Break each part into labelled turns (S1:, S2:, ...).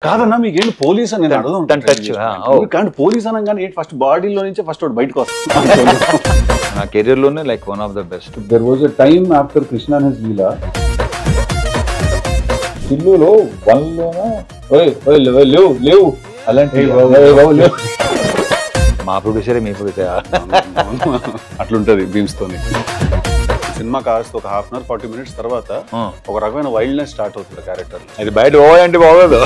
S1: కాదన్నా మీకేంటి పోలీస్ అని నేను అడుగుతాను
S2: టచ్
S1: కానీ పోలీస్ అనగానే ఏంటి ఫస్ట్ బాడీలో నుంచే ఫస్ట్ ఒకటి బయటకు వస్తుంది
S2: నా కెరీర్ లోనే like one of the best.
S3: There was a time after Krishna and his Leela
S4: టిల్లులో వన్లోనా లేవు లేవు అలాంటి
S2: మా ప్రొడ్యూసరే మీ ప్రొడ్యూసర్
S1: అట్లుంటది బీమ్స్ తోని. సినిమా కాస్త ఒక హాఫ్ అన్ అవర్ 40 minutes తర్వాత ఒక రకమైన వైల్డ్నెస్ స్టార్ట్ అవుతుంది క్యారెక్టర్.
S2: అది బయట పోవాలంటే బాగోదు.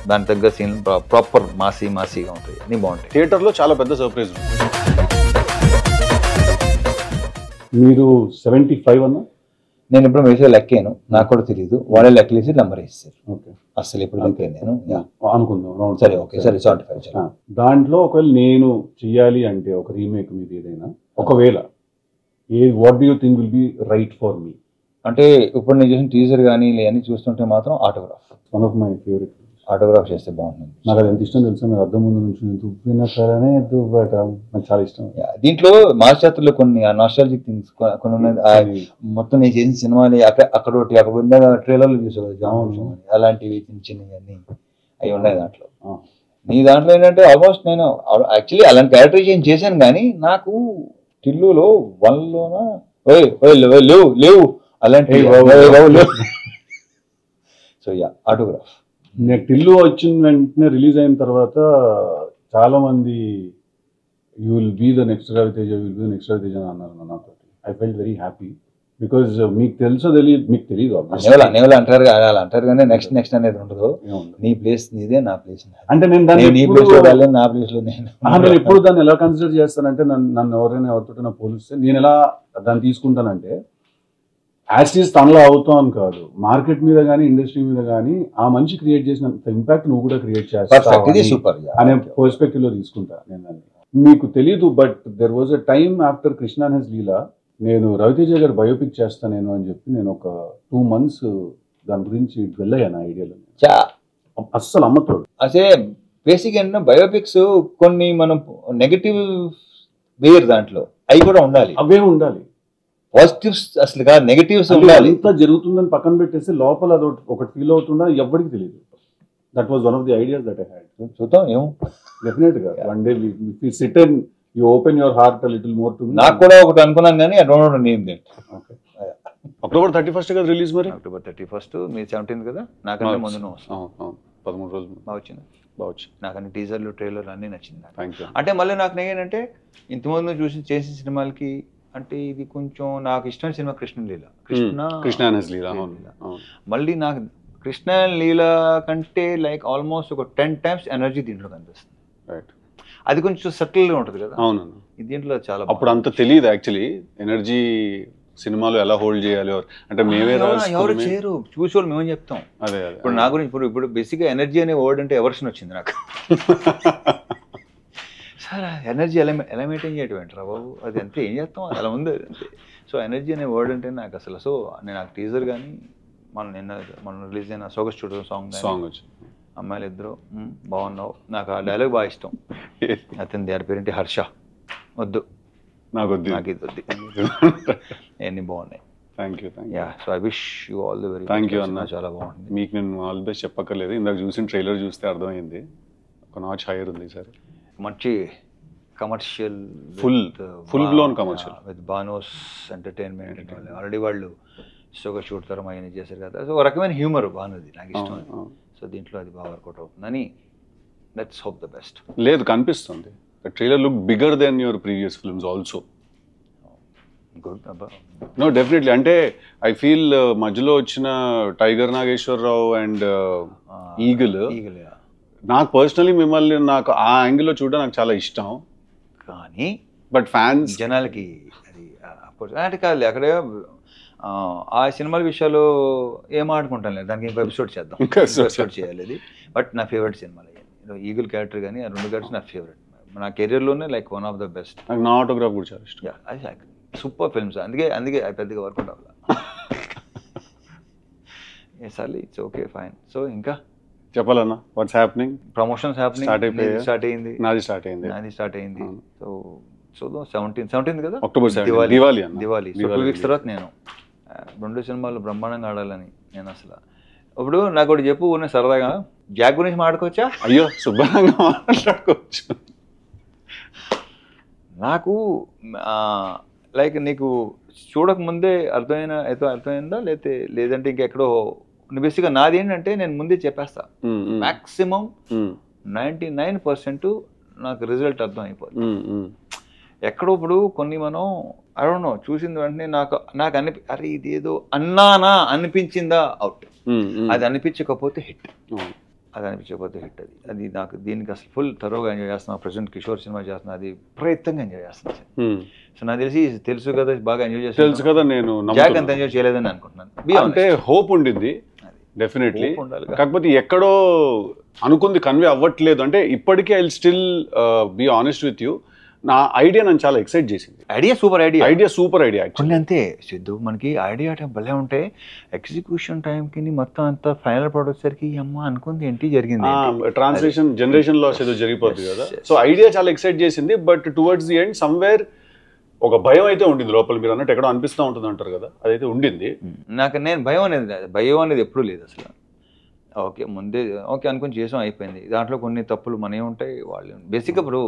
S2: దాని తగ్గ సీన్ ప్రాపర్ మాసీగా ఉంటాయి, అన్ని బాగుంటాయి.
S1: థియేటర్ లో చాలా పెద్ద సర్ప్రైజ్.
S3: మీరు 75 అన్నా?
S4: నేను ఇప్పుడు వేసే లెక్కాను, నాకు కూడా తెలియదు. వాళ్ళే లెక్కలేసి నెంబర్ వేస్తారు.
S3: ఓకే,
S4: అసలు ఇప్పుడు లెక్కాను నేను
S3: అనుకుందాం.
S4: సరే ఓకే సరే 75.
S3: దాంట్లో ఒకవేళ నేను చెయ్యాలి అంటే ఒక రీమేక్ మీద ఏదైనా, ఒకవేళ what do you think will be right for me?
S4: అంటే ఇప్పుడు నేను చేసిన టీజర్ కానీ ఇవన్నీ చూస్తుంటే మాత్రం autograph
S3: one of my favourite.
S4: Autograph చేస్తే బాగుంటుంది.
S3: నాకు అది ఎంత ఇష్టం తెలుసా, మీరు అద్దం ముందు నుంచి దువ్వినా సరే దువ్వట నాకు చాలా ఇష్టం.
S4: దీంట్లో మాస్టర్లో కొన్ని నాస్టాలజిక్ థింగ్స్ కొన్ని ఉన్నాయి. మొత్తం నేను చేసిన సినిమాని అక్కడ ఒకటి అక్కడ ఉందా ట్రైలర్లు చూసావు జామ అలాంటివి చిన్న చిన్నవి అవి ఉన్నాయి దాంట్లో. నీ దాంట్లో ఏంటంటే ఆల్మోస్ట్ నేను యాక్చువల్లీ అలాంటి క్యారెక్టరైజేషన్ చేశాను, కానీ నాకు టిల్లులో వన్లోనా లేవు అలాంటి. So ya autograph.
S3: నేను టిల్లు వచ్చిన వెంటనే రిలీజ్ అయిన తర్వాత చాలా మంది you will be the next Ravi Teja, will be the next Ravi Teja అని అన్నారు నాతో. I felt very happy because మీకు తెలుసో తెలియదు, మీకు తెలియదు
S4: అంటారు అలా అంటారు, కానీ నెక్స్ట్ అనేది ఉండదు. నీ ప్లేస్ నీదే, నా ప్లేస్
S3: అంటే నేను
S4: నీ ప్లేస్ లో నా ప్లేస్ లో
S3: నేను ఎప్పుడు దాన్ని ఎలా కన్సిడర్ చేస్తానంటే, నన్ను ఎవరైనా ఎవరితో పోలిస్తే నేను ఎలా దాన్ని తీసుకుంటానంటే, యాస్టీస్ తనలో అవుతాం కాదు, మార్కెట్ మీద కానీ ఇండస్ట్రీ మీద కానీ ఆ మనిషి క్రియేట్ చేసినంత ఇంపాక్ట్ నువ్వు కూడా క్రియేట్ చేస్తావు అనే పర్స్పెక్టివ్ లో తీసుకుంటా నేను దాన్ని. మీకు తెలీదు, but there was a time after Krishna and his Leela నేను రవితేజ గారు బయోపిక్ చేస్తాను నేను అని చెప్పి నేను ఒక 2 months దాని గురించి వెళ్ళాను ఐడియాలో. అస్సలు అమ్మతోడు.
S4: అదే బేసిక్ ఏంటంటే బయోపిక్స్ కొన్ని మనం నెగటివ్ వేరు దాంట్లో అవి కూడా ఉండాలి,
S3: అవే ఉండాలి.
S4: పాజిటివ్స్ అసలు కాదు, నెగటివ్స్ ఉండాలి.
S3: ఎంత జరుగుతుందని పక్కన పెట్టేసి లోపల అది ఒకటి ఫీల్ అవుతుందా ఎవరికి తెలియదు. That was one of the ideas that I had.
S4: చూద్దాం ఏమో,
S3: డెఫినెట్ గా one day we sit and you open your heart a little more to me.
S4: నాకు కూడా ఒకటి అనుకున్నాను కానీ I don't no name that.
S3: Okay,
S1: October 31st కదా release. మరి
S2: October 31st, మీ 17th కదా, నాకంటే ముందు
S1: 13 రోజులు
S2: బాగా వచ్చింది.
S1: బావచ్చు.
S2: నాకన్నీ టీజర్లు ట్రైలర్లు అన్నీ నచ్చింది.
S1: Thank you.
S2: అంటే మళ్ళీ నాకు ఏంటంటే ఇంతకుముందు చేసిన సినిమాలకి అంటే ఇది కొంచెం నాకు ఇష్టమైన సినిమా కృష్ణ
S1: అండ్ హిస్ లీలా.
S2: మళ్ళీ నాకు కృష్ణ అండ్ లీలా కంటే లైక్ ఆల్మోస్ట్ ఒక 10 times ఎనర్జీ దీంట్లో కనిపిస్తుంది.
S1: రైట్,
S2: అది కొంచెం సటిల్గా ఉంటుంది కదా.
S1: అవును,
S2: దీంట్లో చాలా
S1: అప్పుడు అంత తెలియదు యాక్చువల్లీ ఎనర్జీ సినిమాలో ఎలా హోల్డ్ చేయాలి అంటే మేమే
S2: ఎవరు చేయరు, చూసేవాళ్ళు మేమేం చెప్తాం.
S1: అదే
S2: ఇప్పుడు నా గురించి ఇప్పుడు బేసిక్గా ఎనర్జీ అనే వర్డ్ అంటే ఎవర్షన్ వచ్చింది నాకు. సార్ ఎనర్జీ ఎలా మెయింటైన్ చేయటం ఏంటరా బాబు, అది అంతే, ఏం చేస్తాం, అలా ఉంది అంతే. సో ఎనర్జీ అనే వర్డ్ అంటే నాకు అసలు, సో నేను నాకు టీజర్ కానీ మనం రిలీజ్ అయిన సోగస్ చూడడం సాంగ్
S1: వచ్చింది,
S2: అమ్మాయిలు ఇద్దరు బాగున్నావు, నాకు ఆ డైలాగ్ బాగా ఇష్టం. అతని దాని పేరేంటి, హర్ష, వద్దు నాకు ఇది వద్దు, అన్నీ బాగున్నాయి.
S1: Thank you.
S2: So I wish you all the very.
S1: Thank you అన్న,
S2: చాలా బాగుంది.
S1: మీకు నేను ఆల్ ది బెస్ట్ చెప్పక్కర్లేదు, ఇందాక చూసిన ట్రైలర్ చూస్తే అర్థమైంది, ఒక నాచ్ హైయర్ ఉంది సార్.
S2: మంచి commercial,
S1: full blown commercial
S2: with బానోస్ ఎంటర్టైన్మెంట్. ఆల్రెడీ వాళ్ళు షోగా చూడతారు అవన్నీ చేశారు కదా, సో ఒక రకమైన హ్యూమర్ బాగున్నది, నాకు ఇష్టం. సో దీంట్లో అది బాగా వర్కౌట్ అవుతుందని లెట్స్ హోప్ ద బెస్ట్.
S1: లేదు, కనిపిస్తుంది. The trailer looked bigger than your previous films also.
S2: Good.
S1: No, definitely. అంటే I feel మధ్యలో వచ్చిన టైగర్ నాగేశ్వరరావు అండ్ ఈగల్ నాకు పర్సనలీ మిమ్మల్ని నాకు ఆ యాంగిల్లో చూడడం నాకు చాలా ఇష్టం,
S2: కానీ
S1: బట్ ఫ్యాన్స్
S2: జనాలకి అది అంటే కాదు. అక్కడే ఆ సినిమాల విషయాలు ఏం ఆడుకుంటాం లేదు, దానికి ఇంకో ఎపిసోడ్ చేద్దాం, ఎపిసోడ్ చేయాలి అది. బట్ నా ఫేవరెట్ సినిమాలు ఈగల్ క్యారెక్టర్ కానీ ఆ 2 క్యారెక్టర్స్ నా ఫేవరెట్. నా కెరీర్లోనే like one of the best.
S1: నాకు నా ఆటోగ్రాఫ్ కూడా చాలా ఇష్టం.
S2: అది సూపర్ ఫిల్మ్స్, అందుకే పెద్దగా వర్కౌట్ అవ్వాలి. సార్లీ ఇట్స్ ఓకే ఫైన్. సో ఇంకా
S1: చెప్పాలన్నా, what's happening?
S2: Promotions happening. Start అయింది.
S1: నాది స్టార్ట్ అయింది.
S2: సో 17th కదా,
S1: October 17th
S2: Diwali. So 2 weeks తర్వాత నేను 2 సినిమాలు బ్రహ్మాండంగా ఆడాలని నేను అసలు. ఇప్పుడు నాకు ఒకటి చెప్పు, సరదాగా జాక్ గురించి మాట్లాడుకోవచ్చా?
S1: అయ్యో శుభ్రంగా మాట్లాడుకోవచ్చు.
S2: నాకు లైక్ నీకు చూడకముందే అర్థమైందా లేదంటే ఇంకెక్కడో బేసిక్గా నాది ఏంటంటే నేను ముందే చెప్పేస్తా. మ్యాక్సిమం 99% నాకు రిజల్ట్ అర్థం అయిపోతుంది. ఎక్కడో ఇప్పుడు కొన్ని మనం ఐ డోంట్ నో చూసిన వెంటనే నాకు అరే ఇదేదో అన్నానా అనిపించిందా అవుట్, అది అనిపించకపోతే హిట్, అది నాకు దీనికి అసలు ఫుల్ థరోగా ఎంజాయ్ చేస్తున్నా. ప్రెసెంట్ కిషోర్ సినిమా చేస్తున్నా, అది ప్రయత్నంగా ఎంజాయ్ చేస్తున్నాను. సో నాకు తెలుసు కదా బాగా ఎంజాయ్ చేస్తాను.
S1: తెలుసు కదా, నేను
S2: జాక్ అంత ఎంజాయ్ చేయలేదని అనుకుంటున్నాను.
S1: అంటే హోప్ ఉండింది డెఫినెట్లీ, కాకపోతే ఎక్కడో అనుకుంది కన్వే అవ్వట్లేదు. అంటే ఇప్పటికీ I will still be honest with you, నా ఐడియా నన్ను చాలా ఎక్సైట్ చేసింది.
S2: ఐడియా సూపర్ ఐడియా
S1: కొన్ని
S2: అంతే సిద్ధు, మనకి ఐడియా టైం భలే ఉంటే ఎగ్జిక్యూషన్ టైంకి మొత్తం అంతా ఫైనల్ ప్రోడక్ట్ సరికి అమ్మ అనుకుంది ఏంటి జరిగింది,
S1: ట్రాన్స్లేషన్ జనరేషన్ లాస్ ఏదో జరిగిపోతుంది కదా. సో ఐడియా చాలా ఎక్సైట్ చేసింది, but towards the end somewhere ఒక భయం అయితే ఉండింది లోపల. మీరు అన్నట్టు ఎక్కడో అనిపిస్తూ ఉంటుంది అంటారు కదా, అదైతే ఉండింది
S2: నాకు. నేను భయం అనేది ఎప్పుడూ లేదు అసలు. ముందే అనుకుని చేసాం అయిపోయింది. దాంట్లో కొన్ని తప్పులు మనమే ఉంటాయి, వాళ్ళు బేసిక్గా. ఇప్పుడు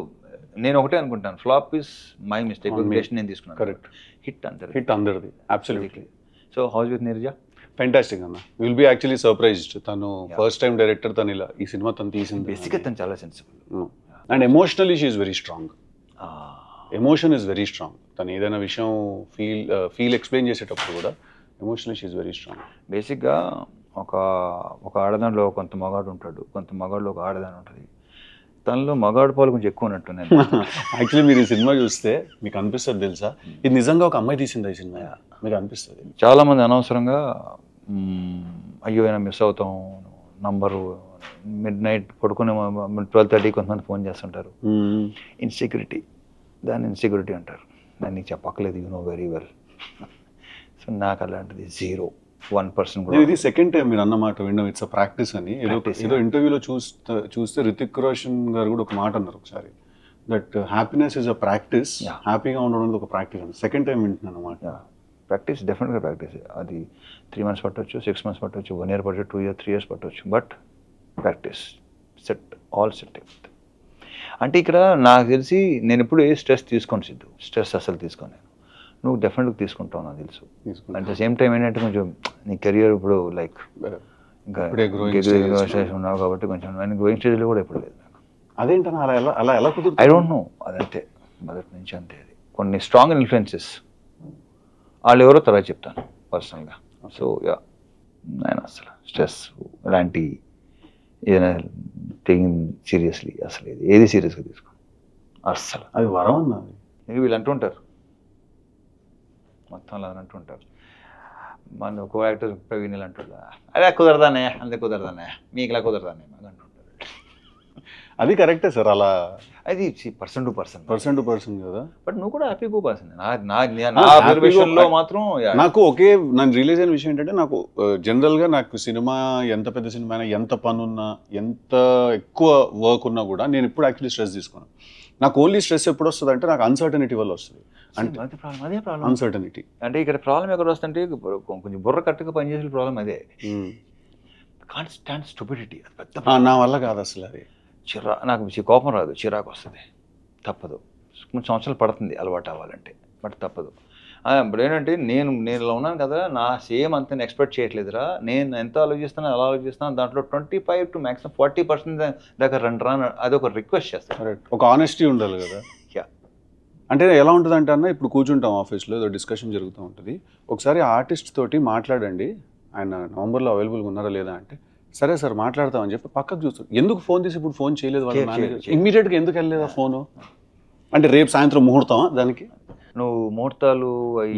S2: నేను ఒకటే అనుకుంటాను, ఫ్లాప్ ఇస్ మై మిస్టేక్, నేను తీసుకున్నాను.
S1: కరెక్ట్. హిట్ అందరిది absolutely.
S2: So house with Neeraja
S1: fantastic అన్న. Will be actually surprised. తను ఫస్ట్ టైం డైరెక్టర్, తను ఇలా ఈ సినిమా తను తీసింది.
S2: బేసిక్గా తను చాలా sensible
S1: and emotionally she is very strong. Emotion is very strong. తను ఏదైనా విషయం ఫీల్ ఎక్స్ప్లెయిన్ చేసేటప్పుడు కూడా emotionally she is very strong.
S2: బేసిక్గా ఒక ఆడదానిలో కొంత మగాడు ఉంటాడు, కొంత మగాడులో ఒక ఆడదాని ఉంటుంది. తనలో మగాడు పాలు కొంచెం ఎక్కువ ఉన్నట్టు.
S1: యాక్చువల్లీ మీరు ఈ సినిమా చూస్తే మీకు అనిపిస్తుంది తెలుసా, ఇది నిజంగా ఒక అమ్మాయి తీసిందా ఈ సినిమా మీకు అనిపిస్తుంది.
S2: చాలా మంది అనవసరంగా అయ్యో అయినా మిస్ అవుతాం నంబరు, మిడ్ నైట్ పడుకునే 12:30 కొంతమంది ఫోన్ చేస్తుంటారు. ఇన్సెక్యూరిటీ, దాన్ని ఇన్సెక్యూరిటీ అంటారు. నేను నీకు చెప్పక్కలేదు, you know very well. So నాకు అలాంటిది 0-1% కూడా.
S1: ఇది సెకండ్ టైం మీరు అన్నమాట విన్నాం, ఇట్స్ అ ప్రాక్టీస్ అని. ఏదో ఇంటర్వ్యూలో చూస్తే రితిక్ రోషన్ గారు కూడా ఒక మాట అన్నారు ఒకసారి, that happiness is a practice, హ్యాపీగా ఉండడం ఒక ప్రాక్టీస్ అని. సెకండ్ టైం వింటున్నాను అన్నమాట.
S2: ప్రాక్టీస్ డెఫినెట్గా ప్రాక్టీస్. అది 3 months పట్టవచ్చు, 6 months పట్టవచ్చు, 1 year పట్టవచ్చు, 2 years 3 years పట్టవచ్చు, బట్ ప్రాక్టీస్ ఆల్ సెట్. అంటే ఇక్కడ నాకు తెలిసి నేను ఎప్పుడు ఏ స్ట్రెస్ తీసుకోను సిద్ధు, స్ట్రెస్ అసలు తీసుకోను నేను. నువ్వు డెఫినెట్గా తీసుకుంటావు నాకు తెలుసు. అట్ ద సేమ్ టైం ఏంటంటే కొంచెం నీ కెరియర్ ఇప్పుడు లైక్ ఇంకా ఉన్నావు కాబట్టి కొంచెం గ్రోయింగ్ స్టేజ్లో కూడా ఎప్పుడు లేదు నాకు.
S1: అదేంటన్నా అలా ఎలా కుదురుతుంది?
S2: ఐ డోంట్ నో, అదంతే మొదటి నుంచి అంతే. అది కొన్ని స్ట్రాంగ్ ఇన్ఫ్లుయెన్సెస్ వాళ్ళు ఎవరో తర్వాత చెప్తాను పర్సనల్గా. సో నేను అసలు స్ట్రెస్ ఇలాంటి ఏదైనా సీరియస్లీ అసలు ఏది సీరియస్గా తీసుకో అస్సలు.
S1: అది వరం అన్నది.
S2: వీళ్ళు అంటుంటారు మొత్తం అలా అంటుంటారు. మన కో యాక్టర్ ప్రవీణ్ ఇలా అంటాడు, అదే కుదరదానే కుదరదానే మీకు ఇలా కుదరదానే అంటుంటారు.
S1: అది కరెక్టే సార్, అలా
S2: అది పర్సన్ టు పర్సన్
S1: కదా.
S2: బట్ నువ్వు కూడా హ్యాపీ గో పర్సన్. మాత్రం
S1: నాకు నన్ను రియలైజ్ అయిన విషయం ఏంటంటే, నాకు జనరల్గా నాకు సినిమా ఎంత పెద్ద సినిమా అయినా, ఎంత పని ఉన్నా, ఎంత ఎక్కువ వర్క్ ఉన్నా కూడా నేను ఇప్పుడు యాక్చువల్లీ స్ట్రెస్ తీసుకున్నాను. నాకు ఓన్లీ స్ట్రెస్ ఎప్పుడు వస్తుంది అంటే నాకు అన్సర్టనిటీ వల్ల వస్తుంది.
S2: అదే ప్రాబ్లం
S1: అన్సర్టనిటీ.
S2: అంటే ఇక్కడ ప్రాబ్లం ఎక్కడ వస్తుంటే కొంచెం బుర్ర కట్టుగా పనిచేసే ప్రాబ్లం అదే. కాన్స్టాంట్ స్టూపిడిటీ, అది పెద్ద
S1: నా వల్ల కాదు అసలు. అది
S2: నాకు కోపం రాదు, చిరాకు వస్తుంది, తప్పదు. కొన్ని సంవత్సరాలు పడుతుంది అలవాటు అవ్వాలంటే, బట్ తప్పదు. ఇప్పుడు ఏంటంటే నేను ఇలా ఉన్నాను కదా, నా సేమ్ అంత ఎక్స్పెక్ట్ చేయట్లేదురా, నేను ఎంత ఆలోచిస్తాను అలా ఆలోచిస్తాను, దాంట్లో 25 to maximum 40% దాకా రండి అదొక రిక్వెస్ట్ చేస్తాను.
S1: ఒక ఆనెస్టీ ఉండాలి కదా. అంటే ఎలా ఉంటుంది అంటే అన్న, ఇప్పుడు కూర్చుంటాం ఆఫీస్లో, ఏదో డిస్కషన్ జరుగుతూ ఉంటుంది, ఒకసారి ఆర్టిస్ట్ తోటి మాట్లాడండి, ఆయన నవంబర్లో అవైలబుల్గా ఉన్నారా లేదా అంటే, సరే సార్ మాట్లాడతామని చెప్పి పక్కకు చూస్తాడు. ఎందుకు ఫోన్ తీసి ఇప్పుడు ఫోన్ చేయలేదు వాళ్ళ మేనేజర్, ఇమ్మీడియట్గా ఎందుకు వెళ్ళలేదా ఫోను అంటే, రేపు సాయంత్రం ముహూర్తమా దానికి?
S2: నువ్వు ముహూర్తాలు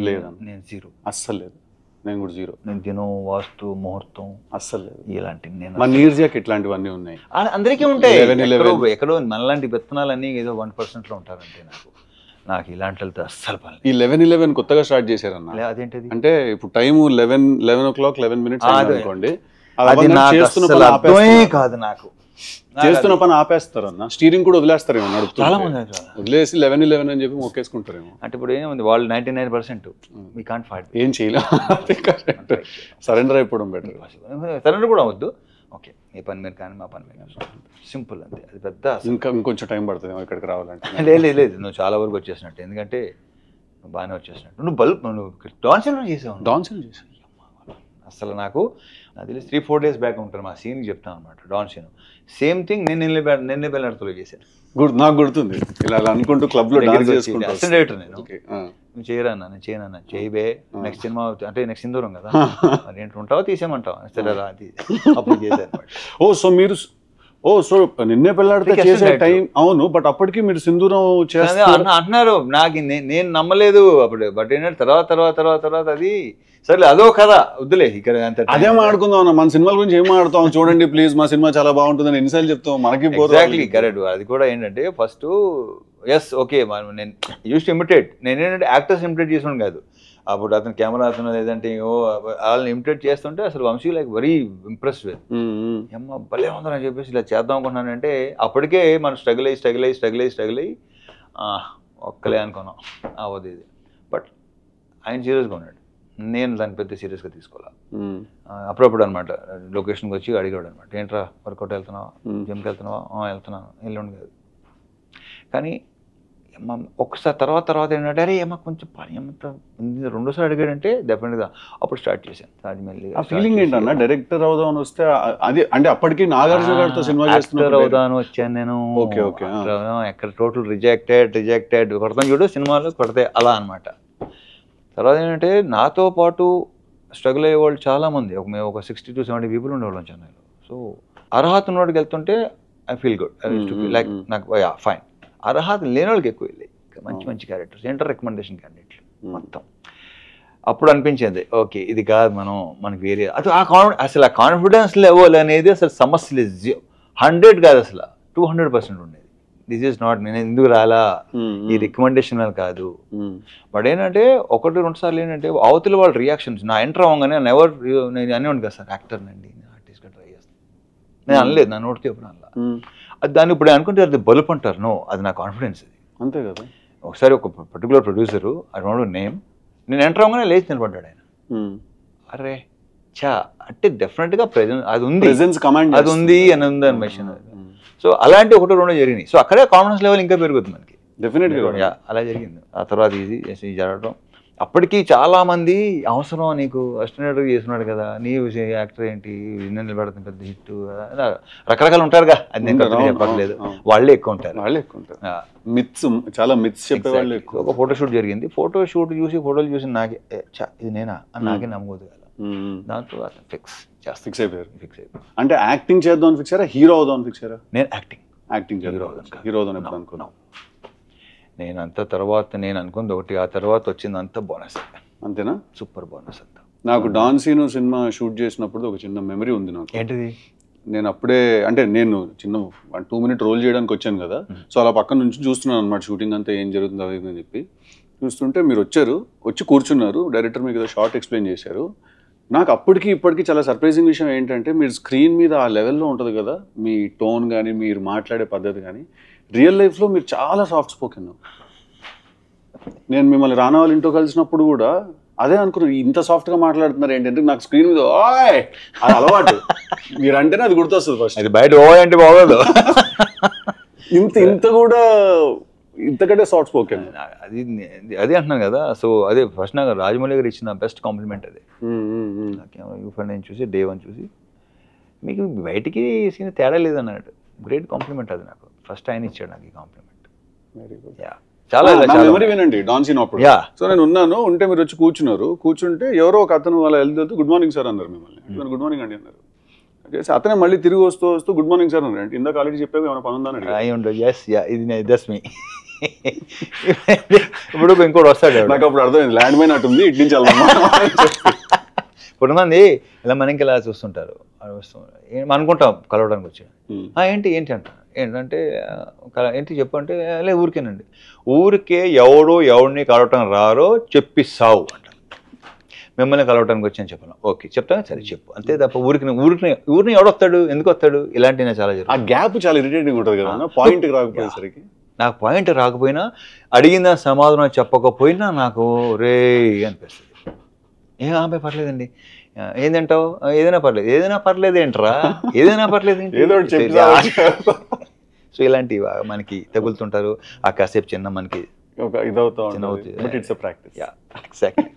S2: లేదా? నేను 0
S1: అస్సలు లేదు. నేను కూడా 0.
S2: నేను దినం, వాస్తు, ముహూర్తం అస్సలు లేదు. ఇలాంటివి నేను
S1: మా నీర్జాకి ఇట్లాంటివన్నీ ఉన్నాయి,
S2: అందరికీ ఉంటాయి. ఎక్కడో మనలాంటి విత్తనాలన్నీ ఏదో 1%లో ఉంటారంటే నాకు ఇలాంటి అస్సలు పని.
S1: ఈ 11 కొత్తగా స్టార్ట్ చేశారన్న.
S2: అదేంటది
S1: అంటే ఇప్పుడు టైం 11 o'clock 11 minutes అనుకోండి,
S2: కాదు నాకు
S1: చేస్తున్న పని ఆపేస్తారన్న. స్టీరింగ్ కూడా వదిలేస్తారేమో, నడుపుతారు వదిలేసి 11 అని చెప్పి మొక్కేసుకుంటారేమో.
S2: అంటే ఇప్పుడు ఏముంది, వాళ్ళు 99% వీ కాంట్ ఫైట్,
S1: ఏం చేయలేం, సరెండర్ అయిపోవడం బెటర్.
S2: సరెండర్ కూడా అవద్దు. ఓకే, మీ పని మీరు కానీ మా పని మీరు కానీ, సింపుల్ అంతే. అది పెద్ద
S1: ఇంకొంచెం టైం పడుతుంది ఇక్కడికి రావాలంటే.
S2: లేదు నువ్వు చాలా వరకు వచ్చేసినట్టు, ఎందుకంటే నువ్వు బాగానే వచ్చేసినట్టు. నువ్వు డాన్స్ సినిమా చేసావు.
S1: డాన్స్ చేసావు
S2: అసలు నాకు అది 3-4 days బ్యాక్ ఉంటాను మా సీన్కి చెప్తాను అనమాట. డాన్స్ సీన్ సేమ్ థింగ్ నేను నిన్నే బెల్లర్తో చేశాను.
S1: నాకు గుర్తుంది, ఇలా అనుకుంటూ క్లబ్ లో డాన్స్ చేసుకుంటూ.
S2: అసిస్టెంట్ డైరెక్టర్ నేను. నువ్వు చేయరాన్నా, నేను చేయనన్నా, చేయబే నెక్స్ట్ సినిమా అంటే నెక్స్ట్ సింధూరం కదా, మరి ఏంటి ఉంటావా తీసేయమంటావా, సరే రా అది అప్పుడు చేశాను.
S1: సో నిన్నే పెళ్ళాడితే చేసే టైం. అవును, బట్ అప్పటికి మీరు సింధూరం
S2: అంటున్నారు. నాకు నేను నమ్మలేదు అప్పుడు. బట్ ఏంటంటే తర్వాత అది సరే అదో కదా వద్దులే ఇక్కడ
S1: అదే మాట్లాడుకుందాం. మన సినిమాల గురించి ఏం మాట్లాడతాం చూడండి ప్లీజ్, మా సినిమా చాలా బాగుంటుందని ఎన్నిసార్లు చెప్తాం మనకి.
S2: Exactly correct. అది కూడా ఏంటంటే ఫస్ట్ ఎస్ ఓకే నేను యూస్ టు ఇమిటేట్. నేను ఏంటంటే యాక్టర్స్ ఇమిటేట్ చేసాను కాదు. అప్పుడు అతను కెమెరా అతను లేదంటే వాళ్ళని ఇమిటేట్ చేస్తుంటే అసలు Vamsi like very impressed with అమ్మ భలే ఉందని చెప్పేసి ఇలా చేద్దాం అనుకున్నానంటే అప్పటికే మనం స్ట్రగుల్ అయ్యి ఒక్కలే అనుకున్నాం అవ్వదు ఇది. బట్ ఆయన సీరియస్గా ఉన్నాడు, నేను దాన్ని పెద్ద సీరియస్గా తీసుకోవాలి. అప్పుడప్పుడు అనమాట లొకేషన్కి వచ్చి అడిగాడు అనమాట, ఏంట్రా వర్కౌట్ వెళ్తున్నావా, జిమ్కి వెళ్తున్నావా, వెళ్తున్నాను, ఎల్లుండి కాదు. కానీ ఒకసారి తర్వాత ఏంటంటే అరే ఏమో కొంచెం పని ఏమంతా రెండోసారి అడిగాడంటే డెఫినెట్గా అప్పుడు స్టార్ట్ చేశాను. అది
S1: ఫీలింగ్ ఏంటన్నా డైరెక్టర్ అవుదామని వస్తే అది అంటే అప్పటికి నాగార్జున గారితో సినిమా
S2: యాక్టర్ అవుదామని వచ్చాను నేను. ఎక్కడ టోటల్ రిజెక్టెడ్ కొడతాను చూడు సినిమాలు కొడితే అలా అనమాట. తర్వాత ఏంటంటే నాతో పాటు స్ట్రగుల్ అయ్యే వాళ్ళు చాలామంది, మేము ఒక 60 to 70 people ఉండేవాళ్ళం చెన్నైలో. సో అర్హత ఉన్నోడికి వెళ్తుంటే ఐ ఫీల్ గుడ్, లైక్ నాకు ఫైన్. అర్హత లేని వాళ్ళకి ఎక్కువ వెళ్ళాయి మంచి క్యారెక్టర్స్, ఏంటో రికమెండేషన్ క్యాండిడేట్లు మొత్తం. అప్పుడు అనిపించింది ఓకే ఇది కాదు మనకి వేరే అది అసలు ఆ కాన్ఫిడెన్స్ లెవెల్ అనేది అసలు సమస్య లేదు. 100 కాదు అసలు 200% ఉండేది. దిస్ ఈజ్ నాట్ నేను ఎందుకు రాలా ఈ రికమెండేషన్ అని కాదు. బట్ ఏంటంటే 1-2 సార్లు ఏంటంటే అవతల వాళ్ళ రియాక్షన్స్ నా ఎంటర్ అవ్వగానే నేను అనేవాడిని కదా సార్ యాక్టర్ నండి ఆర్టిస్ట్గా ట్రై చేస్తాను, నేను అనలేదు, నా నోటితో ఎప్పుడు అనలా. అది దాన్ని ఇప్పుడు అనుకుంటే అది బలుపు అంటారు. నో, అది నా కాన్ఫిడెన్స్. అది
S1: అంతే కదా.
S2: ఒకసారి ఒక particular producer I don't no name, నేను ఎంటర్ అవ్వగానే లేచి నిలబడ్డాడు ఆయన. అరే చా అంటే డెఫినెట్గా ప్రెజెన్స్ అది ఉంది అని ఉంది అని మెషిన్. సో అలాంటి 1-2 జరిగినాయి. సో అక్కడే కాన్ఫిడెన్స్ లెవెల్ ఇంకా పెరుగుతుంది మనకి డెఫినెట్గా. అలా జరిగింది. ఆ తర్వాత ఇది జరగడం అప్పటికి చాలా మంది అవసరం నీకు అసిస్టెంట్ చేస్తున్నాడు కదా, నీ యాక్టర్ ఏంటి నిలబెడుతుంది పెద్ద హిట్, రకరకాలు ఉంటారుగా, అది నేను చెప్పట్లేదు, వాళ్ళే ఎక్కువ ఉంటారు.
S1: మిత్స్ చాలా మిత్స్ చెప్పేవాళ్ళు.
S2: ఒక ఫోటోషూట్ జరిగింది, ఫోటోలు చూసి నాకే ఇది నేనా అని నాకే నమ్మకూడదు కదా. దాంతో ఫిక్స్
S1: అయిపోయారు. అంటే యాక్టింగ్ చేద్దాం ఫిక్స్ అయ్యారా, హీరో అవుదాం ఫిక్స్ అయ్యారా?
S2: నేను యాక్టింగ్
S1: హీరో అవుదాం ఎప్పుడు అనుకున్నాను
S2: నేను. అంత తర్వాత నేను అనుకుంది ఒకటి, ఆ తర్వాత వచ్చింది అంత బోనస్.
S1: అంతేనా?
S2: సూపర్ బోనస్ అంతా.
S1: నాకు డాన్ సీను సినిమా షూట్ చేసినప్పుడు ఒక చిన్న మెమరీ ఉంది నాకు.
S2: ఏంటిది?
S1: నేను అప్పుడే అంటే నేను చిన్న 1-2 minute రోల్ చేయడానికి వచ్చాను కదా, సో అలా పక్కన నుంచి చూస్తున్నాను అనమాట షూటింగ్ అంతా ఏం జరుగుతుందో అది అని చెప్పి చూస్తుంటే మీరు వచ్చి కూర్చున్నారు, డైరెక్టర్ మీకు ఏదో షార్ట్ ఎక్స్ప్లెయిన్ చేశారు. నాకు అప్పటికి ఇప్పటికీ చాలా సర్ప్రైజింగ్ విషయం ఏంటంటే మీరు స్క్రీన్ మీద ఆ లెవెల్లో ఉంటుంది కదా మీ టోన్ కానీ మీరు మాట్లాడే పద్ధతి కానీ, రియల్ లైఫ్లో మీరు చాలా సాఫ్ట్ స్పోకెన్. నేను మిమ్మల్ని రానా వాళ్ళ ఇంట్లో కలిసినప్పుడు కూడా అదే అనుకున్నాను, ఇంత సాఫ్ట్గా మాట్లాడుతున్నారు ఏంటంటే నాకు స్క్రీన్ మీద ఓయ్ అది అలవాటు, మీరు అంటేనే అది గుర్తొస్తుంది ఫస్ట్.
S2: అది బయట ఓ అంటే బాగోదు,
S1: ఇంత కూడా ఇంతకంటే సాఫ్ట్ స్పోకెన్.
S2: అదే అంటున్నాను కదా. సో అదే ఫస్ట్ నాకు రాజమౌళి గారు ఇచ్చిన బెస్ట్ కాంప్లిమెంట్ అదే. నేను చూసి డే 1 చూసి మీకు బయటికి సీన్ తేడా లేదన్నాడు, గ్రేట్ కాంప్లిమెంట్ అది నాకు. ఫస్ట్ ఆయన ఇచ్చాడు నాకు ఈ కాంప్లిమెంట్.
S1: Very good.
S2: చాలా
S1: మెమరీ వినండి డాన్ సీన్ అప్పుడు. సో నేను ఉంటే మీరు వచ్చి కూర్చుంటే ఎవరో ఒక అతను వాళ్ళ వెళ్తూ గుడ్ మార్నింగ్ సార్ అన్నారు మిమ్మల్ని. గుడ్ మార్నింగ్ అండి అన్నారు. అతనే మళ్ళీ తిరిగి వస్తూ గుడ్ మార్నింగ్ సార్ అన్నారు. ఇందాక ఆల్రెడీ చెప్పావు ఏమైనా పని ఉందని.
S2: ఇప్పుడు ఇంకోటి వస్తాడు,
S1: నాకు అప్పుడు అర్థమైంది ల్యాండ్ మైన్ అటుంది ఇటు నుంచి వెళ్దాం.
S2: కొంతమంది ఇలా మనకి ఇలా చూస్తుంటారు, అనుకుంటాం కలవడానికి వచ్చాడు, ఏంటి అంట, ఏంటంటే ఏంటి చెప్పు అంటే లే ఊరికేనండి, ఊరికే ఎవడిని కలవటం రారో చెప్పిస్తావు అంట. మిమ్మల్ని కలవటానికి వచ్చి అని చెప్పాను, ఓకే చెప్తాను సరే చెప్పు అంతే తప్ప ఊరిని ఎవడొస్తాడు, ఎందుకు వస్తాడు, ఇలాంటివి చాలా జరుగుతుంది.
S1: ఆ గ్యాప్ చాలా ఇరిటేటింగ్ ఉంటుంది కదా, పాయింట్ రాకపోయేసరికి.
S2: నాకు పాయింట్ రాకపోయినా అడిగిన సమాధానం చెప్పకపోయినా నాకు రే అనిపిస్తుంది. ఏం ఆమె పర్లేదండి ఏంటంటావు ఏదైనా పర్లేదు ఏంట్రా ఏదైనా పర్లేదు
S1: ఏదో ఒకటి చెప్పి
S2: సో ఇలాంటివి మనకి తగులుతుంటారు. ఆ కాసేపు చిన్న మనకి
S1: ఒక ఇదవుతా ఉంటుంది. But it's practice.
S2: Exactly.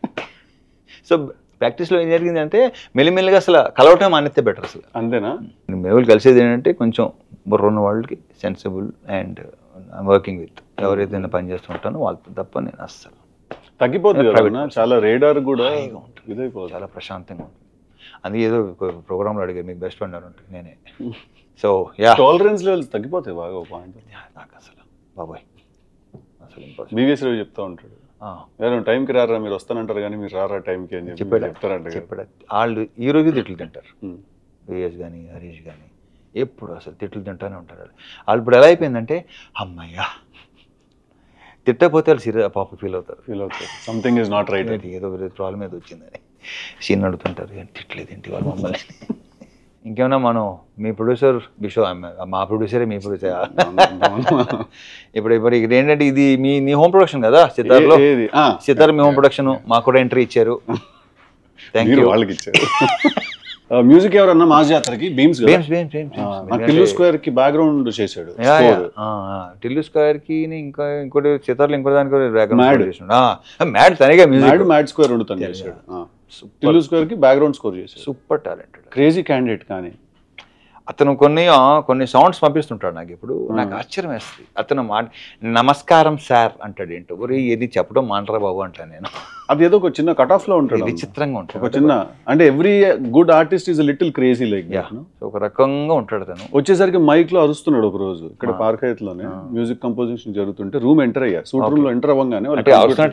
S2: So ప్రాక్టీస్లో ఏం జరిగింది అంటే మెల్లిమెల్లిగా అసలు కలవటం మానేస్తే బెటర్. అసలు
S1: అంతేనా?
S2: మేము కలిసేది ఏంటంటే కొంచెం బుర్రున్న వాళ్ళకి సెన్సిబుల్ అండ్ వర్కింగ్ విత్ ఎవరైతే నేను పని చేస్తుంటానో వాళ్ళతో తప్ప నేను అస్సలు
S1: తగ్గిపోతుంది కదా, చాలా రేడార్ కూడా ఇదైపోతుంది,
S2: చాలా ప్రశాంతంగా ఉంటుంది. అందుకే ఏదో ప్రోగ్రాంలో అడిగారు మీకు బెస్ట్ ఫ్రెండ్ అని ఉంటుంది నేనే. సో యా
S1: టాలరెన్స్ లెవెల్స్ తగ్గిపోతాయి బాగా. ఒక పాయింట్
S2: నాకు అసలు బాబాయ్ అసలు
S1: బీవీఎస్ రవి చెప్తా ఉంటాడు, టైంకి రారా మీరు వస్తానంటారు కానీ మీరు రారా టైంకి అని చెప్తారంట.
S2: వాళ్ళు ఈ రోజు తిట్లు తింటారు, విఎస్ కానీ హరీష్ కానీ ఎప్పుడు అసలు తిట్లు తింటానే ఉంటారు. వాళ్ళు ఇప్పుడు ఎలా అయిపోయిందంటే అమ్మయ్యా తిట్టకపోతే వాళ్ళు సీరియస్ పాప ఫీల్ అవుతారు
S1: సంథింగ్ ఈజ్ నాట్ రైట్,
S2: ఏదో ప్రాబ్లం ఏదో వచ్చిందని సీన్ అడుగుతుంటారు. తిట్టలేదు ఏంటి వాళ్ళు మమ్మల్ని. ఇంకేమన్నా మనం మీ ప్రొడ్యూసర్ బిషో మా ప్రొడ్యూసరే మీ ప్రొడ్యూసర్ ఇప్పుడు ఇక్కడ ఏంటంటే ఇది మీ హోమ్ ప్రొడక్షన్ కదా సితార్లో. సితార్ మీ హోమ్ ప్రొడక్షన్ మాకు కూడా ఎంట్రీ ఇచ్చారు. Thank you.
S1: వాళ్ళకి ఇచ్చారు. మ్యూజిక్ ఎవరన్నా మాస్ జాతరకి బీమ్స్ టిల్లు స్క్వేర్ కి బ్యాక్గ్రౌండ్ చేశాడు.
S2: టిల్లు స్క్వేర్ కి ఇంకా ఇంకోటి సితార్లో ఇంకో దానికి మ్యాడ్ తనగా
S1: మ్యాడ్ స్క్వేర్ రెండు చేశాడు. టిల్లు స్క్వేర్ కి బ్యాక్గ్రౌండ్ స్కోర్ చేశాడు.
S2: Super talented
S1: crazy candidate. కానీ
S2: అతను కొన్ని సౌండ్స్ పంపిస్తుంటాడు నాకు. ఇప్పుడు నాకు ఆశ్చర్యం వేస్తుంది. అతను నమస్కారం సార్ అంటాడు. ఏంటో ఒరే ఏది చెప్పడం మాంటరా బాబు అంటాను నేను.
S1: అది ఏదో ఒక చిన్న కట్ ఆఫ్ లో ఉంటుంది,
S2: విచిత్రంగా ఉంటుంది.
S1: ఒక చిన్న అంటే every good artist is little crazy like
S2: ఒక రకంగా ఉంటాడు తను.
S1: వచ్చేసరికి మైక్ లో అరుస్తున్నాడు ఒక రోజు ఇక్కడ పార్క్ లోనే మ్యూజిక్ కంపోజిషన్ జరుగుతుంటే రూమ్ ఎంటర్ అయ్యా. సూట్ రూమ్ లో ఎంటర్ అవ్వగానే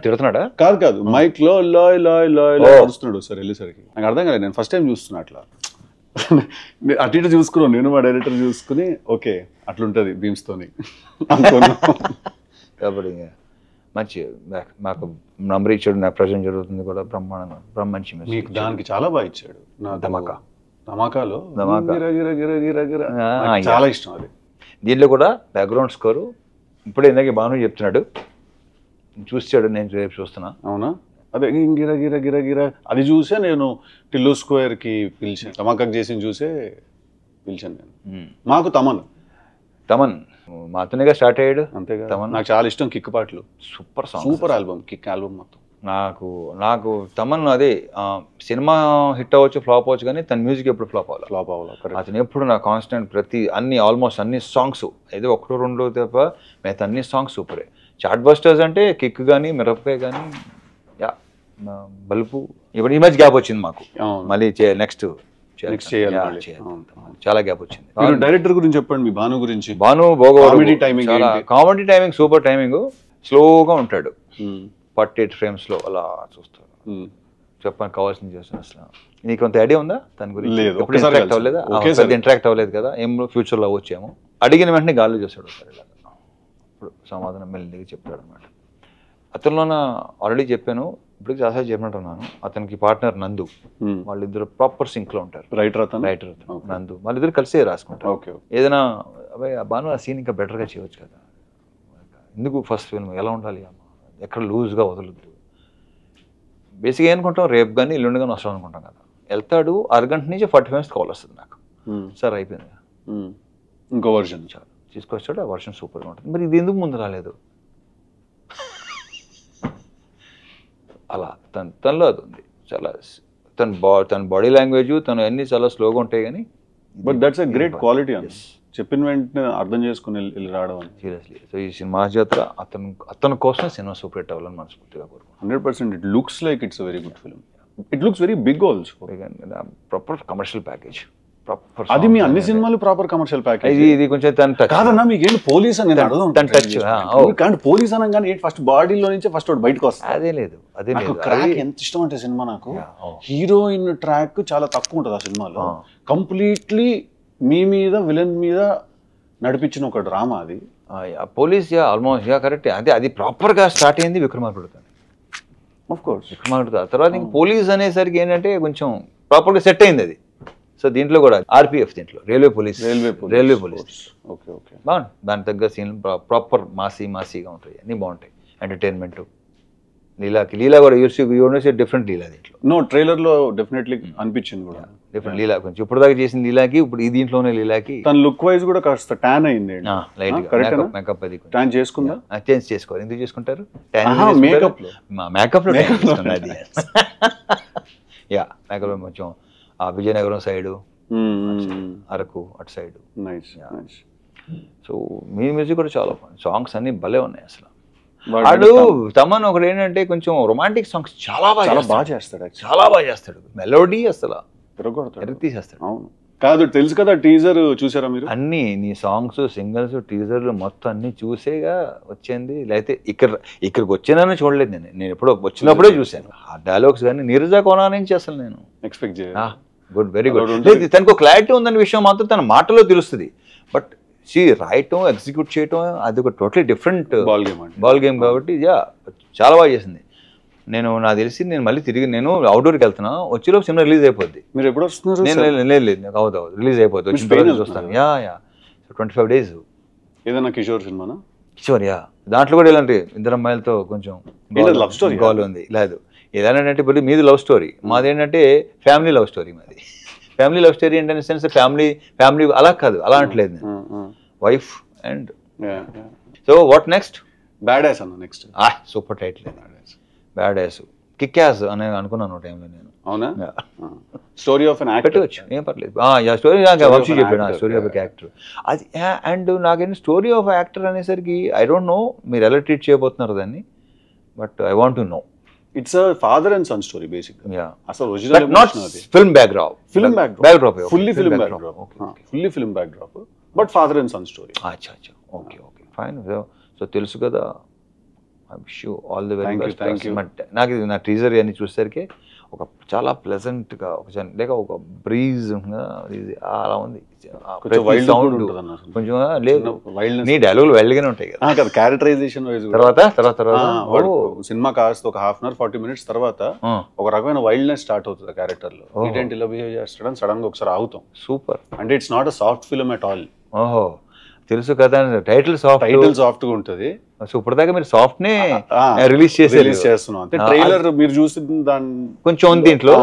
S2: తిడుతున్నాడా?
S1: కాదు మైక్ లో లాయ్ లాయ్ లాయ్ లాయ్ అరుస్తున్నాడు సార్. వెళ్ళేసరికి నాకు అర్థం కాలేదు. నేను ఫస్ట్ టైం చూస్తున్నా అట్లా. అటు ఇటు చూసుకున్నాను నేను, మా డైరెక్టర్ చూసుకుని ఓకే అట్లుంటది బీమ్స్ తోని
S2: కాబట్టి మంచి మాకు నంబర్ ఇచ్చాడు. నాకు ప్రజెంట్ జరుగుతుంది కూడా బ్రహ్మాండంగా మంచి
S1: మీకు దానికి చాలా బాగా ఇచ్చాడు. నా ధమాకాలో చాలా ఇష్టం అది.
S2: దీంట్లో కూడా బ్యాక్గ్రౌండ్ స్కోరు ఇప్పుడే ఇందాక భాను చెప్తున్నాడు, చూసాడు, నేను రేపు చూస్తున్నా.
S1: అవునా? అదే గిర గిర గిర గిర అది చూసే నేను టిల్లు స్క్వేర్ కి పిలిచాను. ధమాకాకు చేసి చూసే పిలిచాను నేను. మాకు తమన్
S2: మాతోనేగా స్టార్ట్ అయ్యాడు.
S1: అంతేగా. నాకు చాలా ఇష్టం కిక్ పాటలు. సూపర్ ఆల్బమ్, కిక్ ఆల్బమ్ మొత్తం.
S2: నాకు తమన్ అదే సినిమా హిట్ అవ్వచ్చు ఫ్లాప్ అవ్వచ్చు కానీ తన మ్యూజిక్ ఎప్పుడు ఫ్లాప్ అవ్వాలి. అతను ఎప్పుడు నా కాన్స్టెంట్ ఆల్మోస్ట్ అన్ని సాంగ్స్ ఏదో ఒకటో రెండో తప్ప మిగతా అన్ని సాంగ్స్ సూపరే. చార్ట్ బస్టర్స్ అంటే కిక్ కానీ మిరపకాయ కానీ బల్బు. ఇప్పుడు ఈ మధ్య గ్యాప్ వచ్చింది మాకు, మళ్ళీ నెక్స్ట్ చాలా గ్యాప్ వచ్చింది.
S1: డైరెక్టర్ గురించి చెప్పండి, మీ భాను గురించి.
S2: Bhanu comedy timing super timing. స్లోగా ఉంటాడు, 48 frames లో అలా చూస్తాడు. చెప్పడానికి కావాల్సింది చేస్తాను. అసలు నీకు కొంత ఐడియా ఉందా తన గురించి? ఇంటరాక్ట్ అవ్వలేదా? ఇంటరాక్ట్ అవ్వలేదు కదా. ఏం ఫ్యూచర్లో వచ్చాము. అడిగిన వెంటనే గాల్లో చేస్తాడు సార్. ఇలా ఇప్పుడు సమాధానం మెల్లిగా చెప్తాడు అనమాట. అతనిలోన ఆల్రెడీ చెప్పాను, ఇప్పుడు చాలాసార్లు చెప్పినట్టున్నాను. అతనికి పార్ట్నర్ నందు, వాళ్ళిద్దరు ప్రాపర్ సింక్ లో ఉంటారు. రైటర్ నందు, వాళ్ళిద్దరు కలిసే రాసుకుంటారు. ఏదైనా అబ్బాయి బాను ఆ సీన్ ఇంకా బెటర్గా చేయవచ్చు కదా, ఎందుకు ఫస్ట్ ఫిల్మ్ ఎలా ఉండాలి, ఎక్కడ లూజ్గా వదలద్దు. బేసిక్గా ఏమనుకుంటాం, రేపు కానీ ఎల్లుండి కానీ వస్తాం అనుకుంటాం కదా. వెళ్తాడు, అరగంట నుంచి 40 minutes కాల్ వస్తుంది నాకు, సార్ అయిపోయింది
S1: ఇంకో వర్షన్
S2: చాలు తీసుకొచ్చాడు. ఆ వర్షన్ సూపర్గా ఉంటుంది. మరి ఇది ఎందుకు ముందు రాలేదు? అలా తనలో అది ఉంది. చాలా తన బాడీ లాంగ్వేజ్ తను అన్ని చాలా స్లోగా ఉంటాయి కానీ
S1: but that's a great quality. చెప్పిన వెంటనే అర్థం చేసుకుని వెళ్ళి రావడం.
S2: సీరియస్లీ. సో ఈ సినిమా జాతర అతని కోసం సినిమా సూపర్ హిట్ అవ్వాలని మనస్ఫూర్తిగా కోరుకుంటున్నాను.
S1: 100%. It looks like it's very good film. It looks very big also.
S2: Proper commercial package.
S1: అది మీ అన్ని సినిమాలు ప్రాపర్ కమర్షియల్ ప్యాకేజ్.
S2: ఇది కొంచెం తన
S1: కాదన్నా మీకు ఏంటి పోలీస్ అని టచ్ పోలీస్ అనగానే ఫస్ట్ బాడీలో నుంచి ఫస్ట్ బయటకు వస్తుంది.
S2: అదే లేదు
S1: ట్రాక్ ఎంత ఇష్టం అంటే సినిమా నాకు. హీరోయిన్ ట్రాక్ చాలా తక్కువ ఉంటుంది ఆ సినిమాలో. కంప్లీట్లీ మీ మీద విలన్ మీద నడిపించిన ఒక డ్రామా అది.
S2: Police almost correct. అంటే అది ప్రాపర్ గా స్టార్ట్ అయింది విక్రమార్కుడుతో.
S1: ఆఫ్ కోర్స్
S2: విక్రమార్కుడు తర్వాత ఇంక పోలీస్ అనేసరికి ఏంటంటే కొంచెం ప్రాపర్ గా సెట్ అయింది అది. సో దీంట్లో కూడా ఆర్పిఎఫ్, దీంట్లో రైల్వే పోలీస్ బాగుంది. దాని తగ్గ సీన్లు ప్రాపర్ మాసీగా ఉంటాయి, అన్నీ బాగుంటాయి. ఎంటర్టైన్మెంట్ లీలా కూడా యూనివర్స్ డిఫరెంట్ లీలా దీంట్లో
S1: నో ట్రైలర్ లో డెఫినెట్లీ అనిపించింది కూడా.
S2: డిఫరెంట్ లీలా కొంచెం ఇప్పుడు దాకా చేసిన లీలాకి ఇప్పుడు ఈ దీంట్లోనే లీలాకి
S1: తన లుక్ వైజ్ కూడా కాస్త ట్యాన్ అయింది.
S2: లైట్
S1: కరెక్ట్
S2: మేకప్ అది
S1: ట్యాన్ చేసుకుందా?
S2: చేంజ్ చేసుకోవాలి. ఎందుకు చేసుకుంటారు?
S1: మేకప్ లో
S2: మేకప్ లో అది యా మేకప్ లో కొంచెం ఆ విజయనగరం సైడు అరకు అటు సైడ్.
S1: Nice nice.
S2: సో మీ మ్యూజిక్ కూడా చాలా సాంగ్స్ అన్ని భలే ఉన్నాయి అసలు. వాడు తమన్ ఒకటి ఏంటంటే కొంచెం రొమాంటిక్ సాంగ్స్ చాలా బాగా
S1: చేస్తాడు.
S2: చాలా బాగా చేస్తాడు. మెలోడీ అసలు
S1: తిరగొడతాడు,
S2: తీసేస్తాడు.
S1: అవును కాదు తెలుసు కదా. టీజర్ చూసారా మీరు?
S2: అన్ని నీ సాంగ్స్ సింగిల్స్ టీజర్లు మొత్తం అన్ని చూసేగా వచ్చింది. లేకపోతే ఇక్కడికి వచ్చానని చూడలేదు నేను ఎప్పుడో వచ్చినప్పుడే చూశాను ఆ డైలాగ్స్. కానీ నీరజా కోనా నుంచి అసలు నేను
S1: ఎక్స్పెక్ట్
S2: గుడ్, వెరీ గుడ్. తనకు క్లారిటీ ఉందన్న విషయం మాత్రం తన మాటలో తెలుస్తుంది. బట్ రాయటం ఎగ్జిక్యూట్ చేయటం అది ఒక టోటలీ డిఫరెంట్ బాల్ గేమ్ కాబట్టి చాలా బాగా చేసింది. నాకు తెలిసి నేను మళ్ళీ తిరిగి నేను అవుట్డోర్కి వెళ్తున్నా, వచ్చేలోపు సినిమా రిలీజ్ అయిపోద్ది.
S1: మీరు ఎప్పుడు వస్తున్నారు?
S2: నేను లేదు నాకు అవుతుంది రిలీజ్ అయిపోద్ది. వచ్చిన తర్వాత చూస్తాను. 25 days.
S1: ఏదైనా కిషోర్ సినిమానా?
S2: కిషోర్ దాంట్లో కూడా ఇలాంటి ఇద్దరు అమ్మాయిలతో కొంచెం
S1: లవ్ స్టోరీ
S2: గోల్ ఉంది. లేదు ఏదంటే ఇప్పుడు మీది లవ్ స్టోరీ, మాది ఏంటంటే ఫ్యామిలీ లవ్ స్టోరీ. మాది ఫ్యామిలీ లవ్ స్టోరీ ఏంటంటే సెన్స్ ఫ్యామిలీ అలా కాదు, అలా అంటలేదు నేను. Wife and so what next?
S1: Bad ass అన్న next.
S2: Super title. Bad ass, kick ass అని అనుకున్నాను టైంలో నేను.
S1: అవునా? స్టోరీ ఆఫ్ అన్ యాక్టర్
S2: పెట్టవచ్చు, ఏం పర్లేదు. స్టోరీ వంశీ చెప్పాడు స్టోరీ ఆఫ్ యాక్టర్ అది. అండ్ నాకేంటి స్టోరీ ఆఫ్ యాక్టర్ అనేసరికి ఐ డోంట్ నో మీరు ఎలా ట్రీట్ చేయబోతున్నారు దాన్ని, but I want to know.
S1: It's a father and son story basic. అసలు
S2: original not film backdrop.
S1: Fully film backdrop but father and son story.
S2: అచ్చా okay fine. So తెలుసు కదా. I wish you all the very best. నాకు నా teaser అన్ని చూసేసరికి ఒక చాలా ప్లెజెంట్గా లేక ఒక బ్రీజ్ అలా ఉంది. కొంచెం లేదు నీ డైలాగులు వైల్డ్గానే ఉంటాయి కదా.
S1: క్యారెక్టరైజేషన్
S2: తర్వాత
S1: సినిమా కాస్త ఒక 1/2 hour 40 minutes తర్వాత ఒక రకమైన వైల్డ్నెస్ స్టార్ట్ అవుతుంది క్యారెక్టర్ లో. ఏంటి ఇలా బిహేవ్ చేస్తాడని సడన్ గా ఒకసారి ఆగుతాం.
S2: సూపర్.
S1: అంటే it's not a soft film at all.
S2: ఓహో తెలుసు కదా. టైటిల్
S1: సాఫ్ట్ గా ఉంటుంది.
S2: సో ఇప్పటిదాకా మీరు సాఫ్ట్ నే రిలీజ్
S1: చేస్తున్నాం. అంటే ట్రైలర్ మీరు చూసిన దాన్ని
S2: కొంచెం ఉంది దీంట్లో.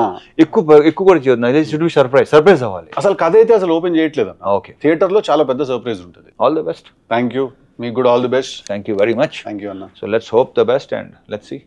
S2: ఎక్కువ కూడా చేయొద్దు. సర్ప్రైజ్ అవ్వాలి.
S1: అసలు కథ అయితే అసలు ఓపెన్ చేయట్లేదు.
S2: ఓకే
S1: థియేటర్ లో చాలా పెద్ద సర్ప్రైజ్ ఉంటుంది.
S2: All the best.
S1: Thank you. మీకు కూడా all the best.
S2: Thank you very much.
S1: Thank you అన్న.
S2: So let's hope the best and let's see.